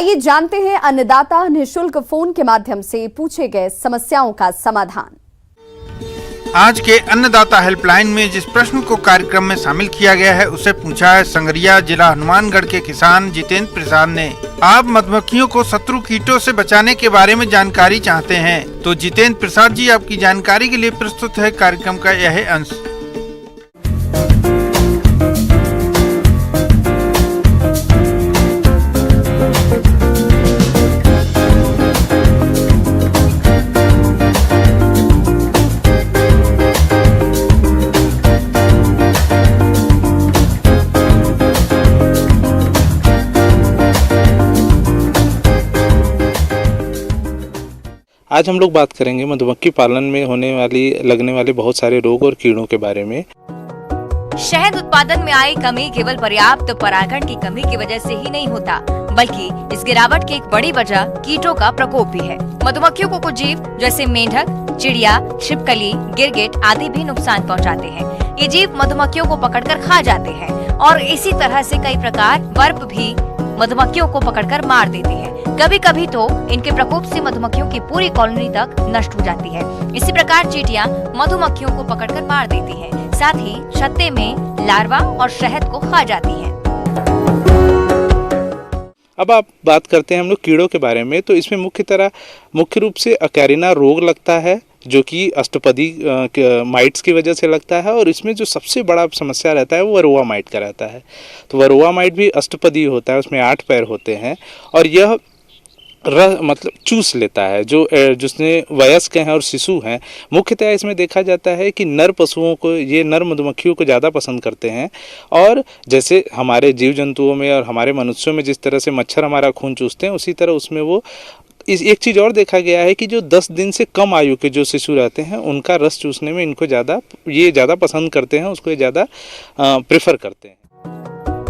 आइए जानते हैं अन्नदाता निःशुल्क फोन के माध्यम से पूछे गए समस्याओं का समाधान। आज के अन्नदाता हेल्पलाइन में जिस प्रश्न को कार्यक्रम में शामिल किया गया है उसे पूछा है संगरिया जिला हनुमानगढ़ के किसान जितेंद्र प्रसाद ने। आप मधुमक्खियों को शत्रु कीटों से बचाने के बारे में जानकारी चाहते हैं तो जितेंद्र प्रसाद जी आपकी जानकारी के लिए प्रस्तुत है कार्यक्रम का यह अंश। आज हम लोग बात करेंगे मधुमक्खी पालन में लगने वाले बहुत सारे रोग और कीड़ों के बारे में। शहद उत्पादन में आई कमी केवल पर्याप्त परागण की कमी की वजह से ही नहीं होता, बल्कि इस गिरावट की एक बड़ी वजह कीटों का प्रकोप भी है। मधुमक्खियों को कुछ जीव जैसे मेंढक, चिड़िया, छिपकली, गिरगिट आदि भी नुकसान पहुंचाते हैं। ये जीव मधुमक्खियों को पकड़कर खा जाते हैं और इसी तरह से कई प्रकार वर्प भी मधुमक्खियों को पकड़कर मार देते हैं। कभी कभी तो इनके प्रकोप से मधुमक्खियों की पूरी कॉलोनी तक नष्ट हो जाती है। इसी प्रकार चींटियां मधुमक्खियों को पकड़कर मार देती हैं, साथ ही छत्ते में लार्वा और शहद को खा जाती हैं। अब आप बात करते हैं हम लोग कीड़ों के बारे में। तो इसमें मुख्य रूप से अकैरिना रोग लगता है जो कि अष्टपदी माइट्स की वजह से लगता है, और इसमें जो सबसे बड़ा समस्या रहता है वो वरोआ माइट का रहता है। तो वरोआ माइट भी अष्टपदी होता है, उसमें 8 पैर होते हैं और यह मतलब चूस लेता है जिसने वयस्क हैं और शिशु हैं। मुख्यतः इसमें देखा जाता है कि नर पशुओं को, ये नर मधुमक्खियों को ज़्यादा पसंद करते हैं। और जैसे हमारे जीव जंतुओं में और हमारे मनुष्यों में जिस तरह से मच्छर हमारा खून चूसते हैं, उसी तरह उसमें वो एक चीज़ और देखा गया है कि जो 10 दिन से कम आयु के जो शिशु रहते हैं उनका रस चूसने में इनको ज़्यादा पसंद करते हैं, उसको ये ज़्यादा प्रेफर करते हैं।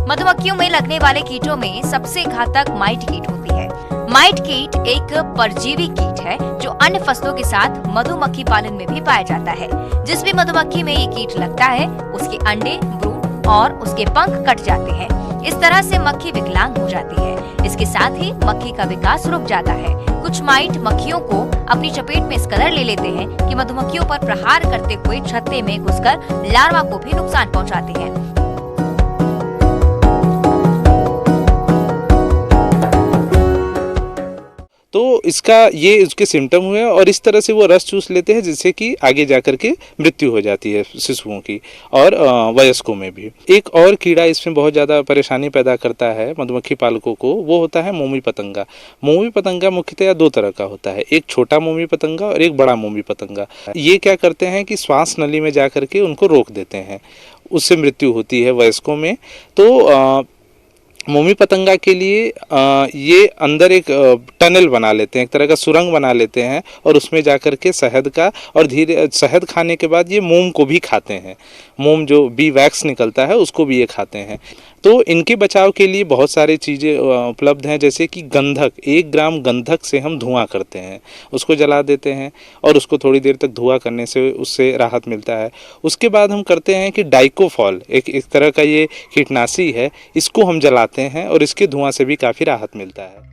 मधुमक्खियों में लगने वाले कीटों में सबसे घातक माइट कीट होती है। माइट कीट एक परजीवी कीट है जो अन्य फसलों के साथ मधुमक्खी पालन में भी पाया जाता है। जिस भी मधुमक्खी में ये कीट लगता है उसके अंडे, ब्रूड और उसके पंख कट जाते हैं। इस तरह से मक्खी विकलांग हो जाती है। इसके साथ ही मक्खी का विकास रुक जाता है। कुछ माइट मक्खियों को अपनी चपेट में इस कदर ले लेते हैं कि मधुमक्खियों पर प्रहार करते हुए छत्ते में घुसकर लार्वा को भी नुकसान पहुंचाते हैं। तो ये उसके सिम्टम हुए और इस तरह से वो रस चूस लेते हैं जिससे कि आगे जाकर के मृत्यु हो जाती है शिशुओं की और वयस्कों में भी। एक और कीड़ा इसमें बहुत ज़्यादा परेशानी पैदा करता है मधुमक्खी पालकों को, वो होता है मोमी पतंगा। मोमी पतंगा मुख्यतः 2 तरह का होता है, एक छोटा मोमी पतंगा और एक बड़ा मोमी पतंगा। ये क्या करते हैं कि श्वास नली में जा करके उनको रोक देते हैं, उससे मृत्यु होती है वयस्कों में। तो मोमी पतंगा के लिए ये अंदर एक टनल बना लेते हैं, एक तरह का सुरंग बना लेते हैं और उसमें जाकर के शहद का और शहद खाने के बाद ये मोम को भी खाते हैं। मोम जो बी वैक्स निकलता है उसको भी ये खाते हैं। तो इनके बचाव के लिए बहुत सारी चीज़ें उपलब्ध हैं, जैसे कि गंधक, 1 ग्राम गंधक से हम धुआं करते हैं, उसको जला देते हैं और उसको थोड़ी देर तक धुआं करने से उससे राहत मिलता है। उसके बाद हम करते हैं कि डाइकोफॉल एक तरह का ये कीटनाशी है, इसको हम जलाते हैं और इसके धुआं से भी काफ़ी राहत मिलता है।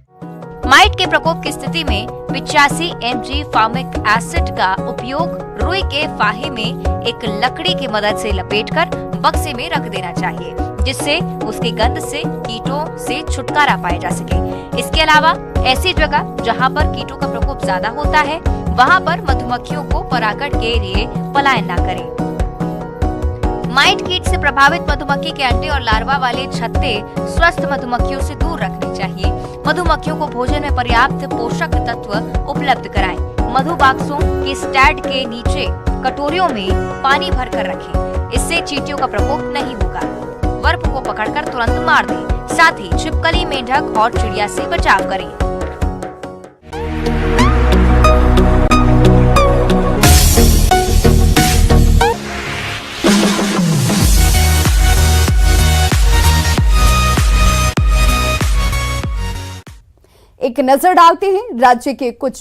माइट के प्रकोप की स्थिति में 85 mg फार्मिक एसिड का उपयोग रुई के फाहे में एक लकड़ी की मदद से लपेटकर बक्से में रख देना चाहिए, जिससे उसकी गंध से कीटों से छुटकारा पाया जा सके। इसके अलावा ऐसी जगह जहां पर कीटों का प्रकोप ज्यादा होता है वहां पर मधुमक्खियों को परागण के लिए पलायन न करें। माइट कीट से प्रभावित मधुमक्खी के अंडे और लार्वा वाले छत्ते स्वस्थ मधुमक्खियों से दूर रखने चाहिए। मधुमक्खियों को भोजन में पर्याप्त पोषक तत्व उपलब्ध कराएं। मधु बाक्सों के स्टैंड के नीचे कटोरियों में पानी भरकर रखें, इससे चींटियों का प्रकोप नहीं होगा। वर्प को पकड़कर तुरंत मार दें, साथ ही छिपकली, मेंढक और चिड़िया से बचाव करें। एक नजर डालते हैं राज्य के कुछ